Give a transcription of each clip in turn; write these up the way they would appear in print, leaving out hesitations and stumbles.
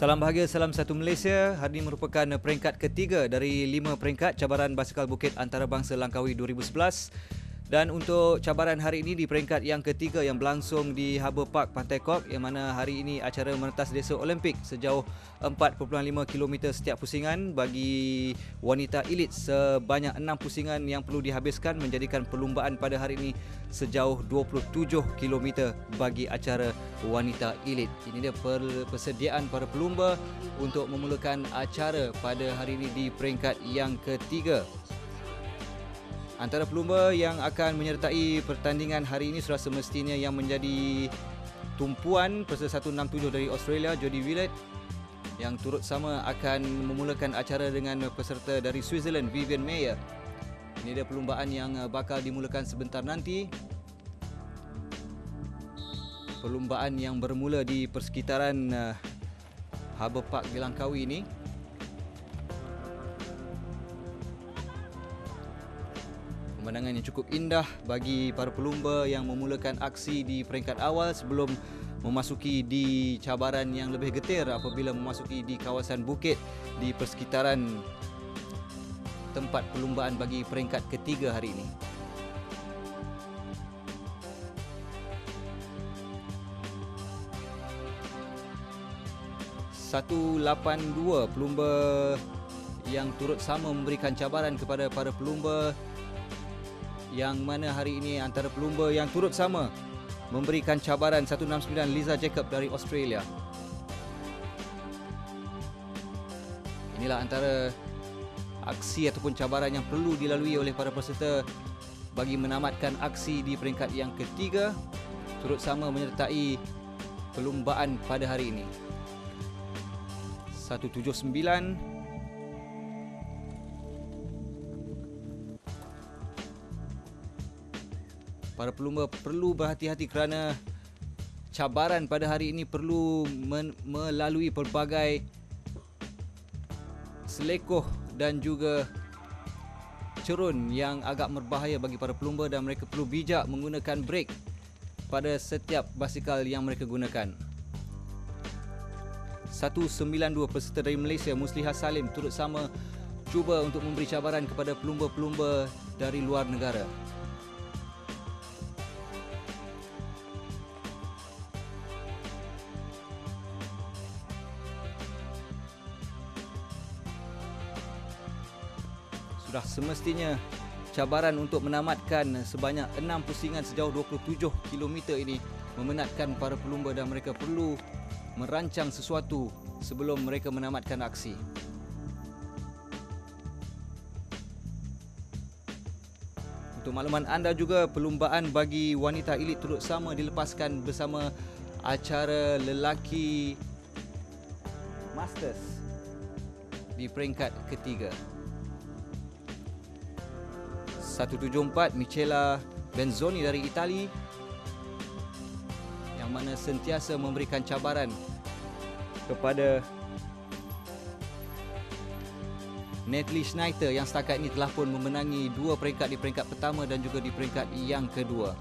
Salam bahagia, salam satu Malaysia. Hari ini merupakan peringkat ketiga dari 5 peringkat cabaran basikal bukit antarabangsa Langkawi 2011. Dan untuk cabaran hari ini di peringkat yang ketiga yang berlangsung di Harbour Park, Pantai Kok, yang mana hari ini acara merentas desa Olimpik sejauh 4.5 km setiap pusingan bagi wanita elit sebanyak 6 pusingan yang perlu dihabiskan, menjadikan perlumbaan pada hari ini sejauh 27 km bagi acara wanita elit. Ini dia persediaan para pelumba untuk memulakan acara pada hari ini di peringkat yang ketiga. Antara pelumba yang akan menyertai pertandingan hari ini sudah semestinya yang menjadi tumpuan peserta 167 dari Australia, Jody Willett, yang turut sama akan memulakan acara dengan peserta dari Switzerland, Vivian Mayer. Ini dia perlumbaan yang bakal dimulakan sebentar nanti. Perlumbaan yang bermula di persekitaran Harbour Park di Langkawi ini. Pemandangan yang cukup indah bagi para pelumba yang memulakan aksi di peringkat awal sebelum memasuki di cabaran yang lebih getir apabila memasuki di kawasan bukit di persekitaran tempat perlumbaan bagi peringkat ketiga hari ini. .182 pelumba yang turut sama memberikan cabaran kepada para pelumba, yang mana hari ini antara pelumba yang turut sama memberikan cabaran 169 Liza Jacob dari Australia. Inilah antara aksi ataupun cabaran yang perlu dilalui oleh para peserta bagi menamatkan aksi di peringkat yang ketiga, turut sama menyertai perlumbaan pada hari ini. 179. Para pelumba perlu berhati-hati kerana cabaran pada hari ini perlu melalui pelbagai selekoh dan juga cerun yang agak berbahaya bagi para pelumba, dan mereka perlu bijak menggunakan brek pada setiap basikal yang mereka gunakan. 192 peserta dari Malaysia, Muslihah Salim, turut sama cuba untuk memberi cabaran kepada pelumba-pelumba dari luar negara. Sudah semestinya cabaran untuk menamatkan sebanyak 6 pusingan sejauh 27 km ini memenatkan para pelumba, dan mereka perlu merancang sesuatu sebelum mereka menamatkan aksi. Untuk makluman anda juga, perlumbaan bagi wanita elit turut sama dilepaskan bersama acara lelaki Masters di peringkat ketiga. 174 Michela Benzoni dari Itali, yang mana sentiasa memberikan cabaran kepada Natalie Schneider yang setakat ini telah pun memenangi 2 peringkat di peringkat pertama dan juga di peringkat yang kedua.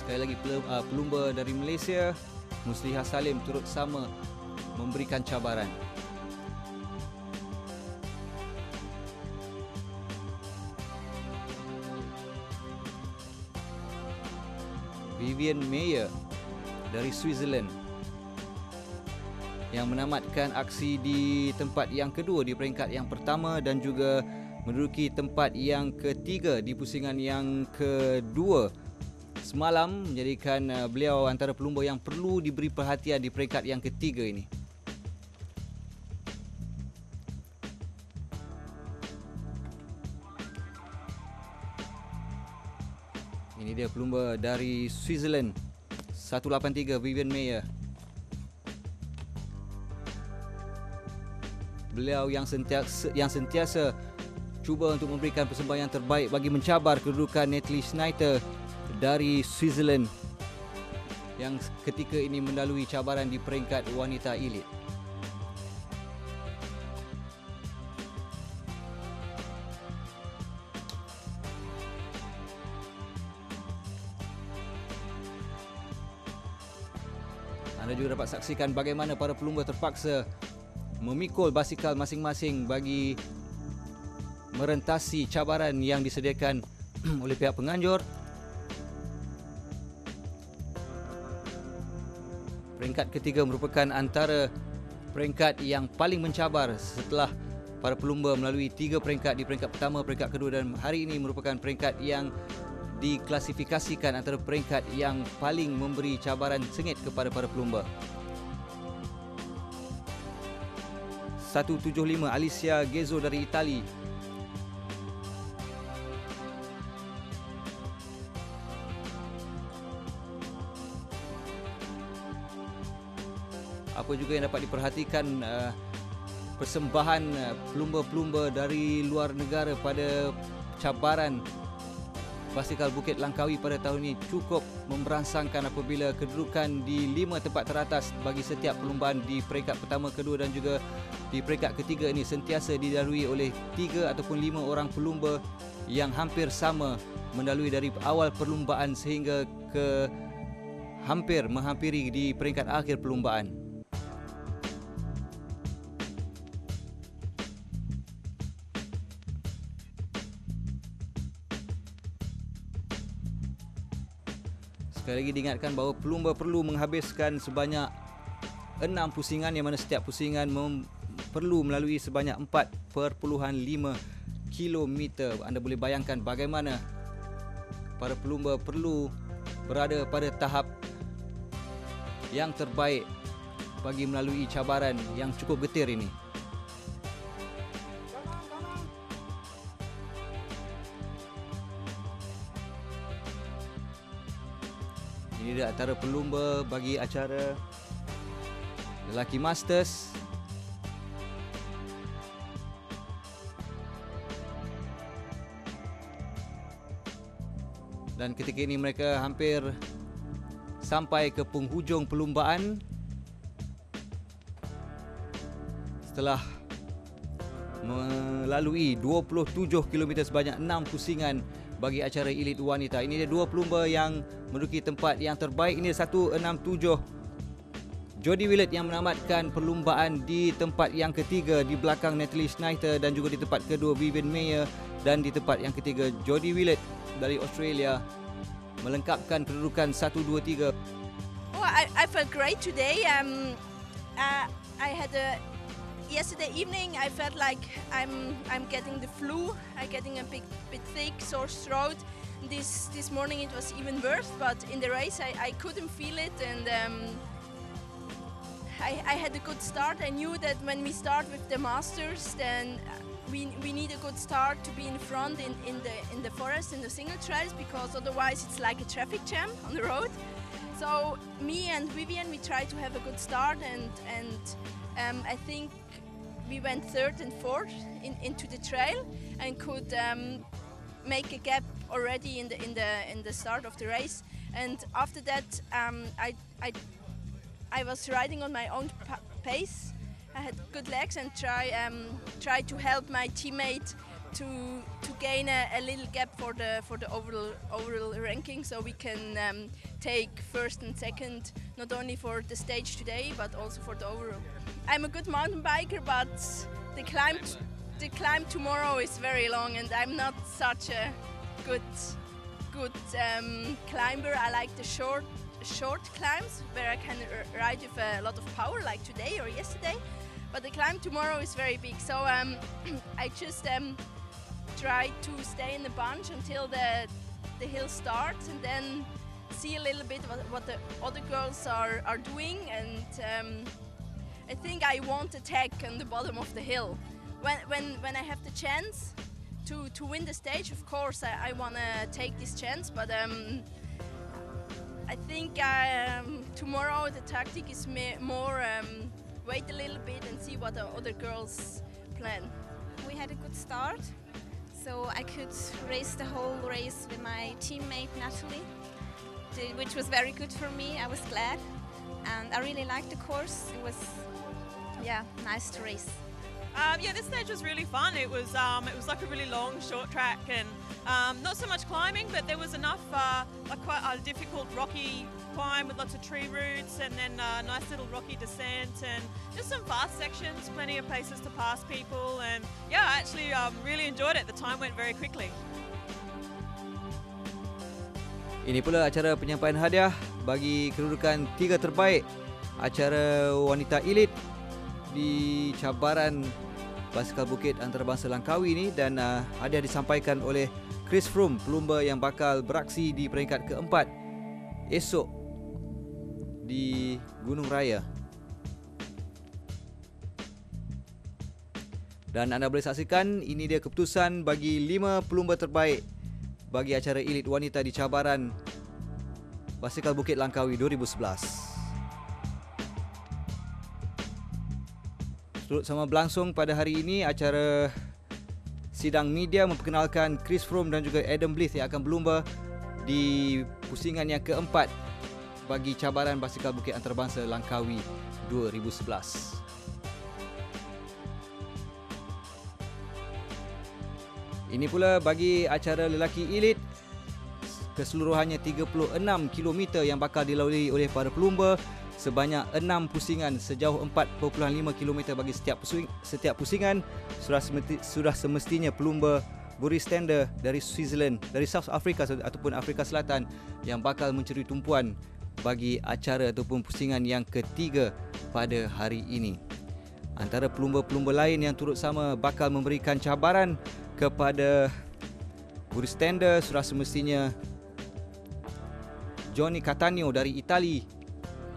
Sekali lagi pelumba dari Malaysia, Muslihah Salim, turut sama memberikan cabaran. Vivian Mayer dari Switzerland yang menamatkan aksi di tempat yang kedua di peringkat yang pertama dan juga menduduki tempat yang ketiga di pusingan yang kedua semalam, menjadikan beliau antara pelumba yang perlu diberi perhatian di peringkat yang ketiga ini. Ini dia pelumba dari Switzerland, 183 Vivian Mayer. Beliau yang sentiasa cuba untuk memberikan persembahan yang terbaik bagi mencabar kedudukan Natalie Schneider dari Switzerland, yang ketika ini mendalui cabaran di peringkat wanita elit. Anda juga dapat saksikan bagaimana para pelumba terpaksa memikul basikal masing-masing bagi merentasi cabaran yang disediakan oleh pihak penganjur. Peringkat ketiga merupakan antara peringkat yang paling mencabar setelah para pelumba melalui 3 peringkat di peringkat pertama, peringkat kedua, dan hari ini merupakan peringkat yang diklasifikasikan antara peringkat yang paling memberi cabaran sengit kepada para pelumba. 175 Alicia Gezzo dari Itali. Apa juga yang dapat diperhatikan, persembahan pelumba-pelumba dari luar negara pada cabaran basikal Bukit Langkawi pada tahun ini cukup memberangsangkan apabila kedudukan di 5 tempat teratas bagi setiap perlumbaan di peringkat pertama, kedua dan juga di peringkat ketiga ini sentiasa didahului oleh 3 ataupun 5 orang pelumba yang hampir sama mendahului dari awal perlumbaan sehingga ke menghampiri di peringkat akhir perlumbaan. Sekali lagi diingatkan bahawa pelumba perlu menghabiskan sebanyak 6 pusingan, yang mana setiap pusingan perlu melalui sebanyak 4.5 km. Anda boleh bayangkan bagaimana para pelumba perlu berada pada tahap yang terbaik bagi melalui cabaran yang cukup getir ini. Ini dia antara pelumba bagi acara Lelaki Masters. Dan ketika ini mereka hampir sampai ke penghujung perlumbaan setelah melalui 27 km sebanyak 6 pusingan bagi acara elit wanita. Ini dia 2 pelumba yang menduduki tempat yang terbaik. Ini 167 Jodie Willett yang menamatkan perlumbaan di tempat yang ketiga di belakang Natalie Schneider, dan juga di tempat kedua Vivian Mayer, dan di tempat yang ketiga Jodie Willett dari Australia melengkapkan kedudukan 1, 2, 3. Oh, I felt great today. I had yesterday evening I felt like I'm getting the flu. I'm getting a bit thick, sore throat. This morning it was even worse, but in the race I couldn't feel it, and I had a good start. I knew that when we start with the Masters, then we need a good start to be in front in the forest, in the single trails, because otherwise it's like a traffic jam on the road. So me and Vivian, we tried to have a good start, and I think we went 3rd and 4th into the trail and could make a gap already in the start of the race. And after that, I was riding on my own pace. I had good legs and try to help my teammate to gain a little gap for the overall ranking, so we can take 1st and 2nd, not only for the stage today but also for the overall. I'm a good mountain biker, but the climb tomorrow is very long, and I'm not such a good climber. I like the short climbs where I can ride with a lot of power, like today or yesterday. But the climb tomorrow is very big, so I just try to stay in the bunch until the hill starts, and then see a little bit what the other girls are doing. And I think I won't attack on the bottom of the hill. When I have the chance to win the stage, of course I want to take this chance, but I think tomorrow the tactic is more wait a little bit and see what the other girls plan. We had a good start, so I could race the whole race with my teammate Natalie, which was very good for me. I was glad, and I really liked the course. It was, yeah, nice to race. Yeah, this stage was really fun. It was like a really long, short track, and not so much climbing, but there was enough like quite a difficult, rocky climb with lots of tree roots, and then a nice little rocky descent, and just some fast sections, plenty of places to pass people, and yeah, I actually really enjoyed it. The time went very quickly. Ini pula acara penyampaian hadiah bagi kedudukan 3 terbaik acara wanita elit di cabaran basikal bukit antarabangsa Langkawi ini, dan hadiah disampaikan oleh Chris Froome, pelumba yang bakal beraksi di peringkat keempat esok di Gunung Raya. Dan anda boleh saksikan ini dia keputusan bagi 5 pelumba terbaik bagi acara elit wanita di cabaran basikal bukit Langkawi 2011. Turut sama berlangsung pada hari ini acara sidang media memperkenalkan Chris Froome dan juga Adam Blythe yang akan berlumba di pusingan yang keempat bagi cabaran basikal bukit antarabangsa Langkawi 2011. Ini pula bagi acara lelaki elit, keseluruhannya 36 km yang bakal dilalui oleh para pelumba, sebanyak 6 pusingan sejauh 4.5 km bagi setiap pusingan. Sudah semestinya pelumba Boris Stander dari Switzerland, dari South Africa ataupun Afrika Selatan yang bakal mencuri tumpuan bagi acara ataupun pusingan yang ketiga pada hari ini. Antara pelumba-pelumba lain yang turut sama bakal memberikan cabaran kepada Boris Stander, sudah semestinya Johnny Cattaneo dari Itali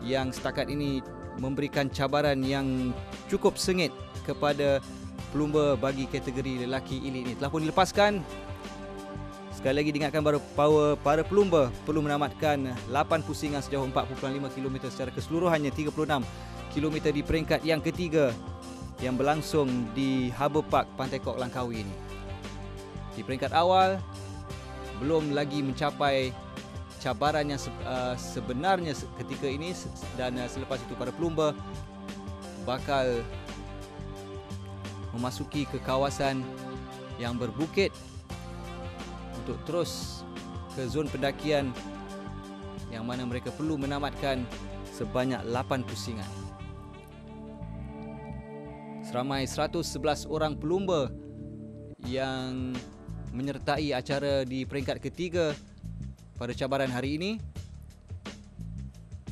yang setakat ini memberikan cabaran yang cukup sengit kepada pelumba bagi kategori lelaki elit ini. Telah pun dilepaskan. Sekali lagi diingatkan bahawa para pelumba perlu menamatkan 8 pusingan sejauh 4.5 km secara keseluruhannya 36 km di peringkat yang ketiga yang berlangsung di Harbour Park, Pantai Kok, Langkawi ini. Di peringkat awal belum lagi mencapai cabaran yang sebenarnya ketika ini, dan selepas itu para pelumba bakal memasuki ke kawasan yang berbukit untuk terus ke zon pendakian yang mana mereka perlu menamatkan sebanyak 8 pusingan. Seramai 111 orang pelumba yang menyertai acara di peringkat ketiga pada cabaran hari ini.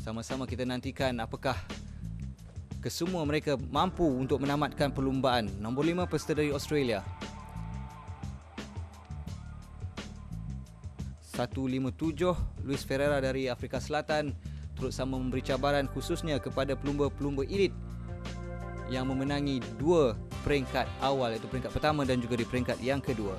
Sama-sama kita nantikan apakah kesemua mereka mampu untuk menamatkan perlumbaan. Nombor 5 peserta dari Australia, 157 Luis Ferreira dari Afrika Selatan turut sama memberi cabaran khususnya kepada pelumba-pelumba elit yang memenangi 2 peringkat awal, iaitu peringkat pertama dan juga di peringkat yang kedua.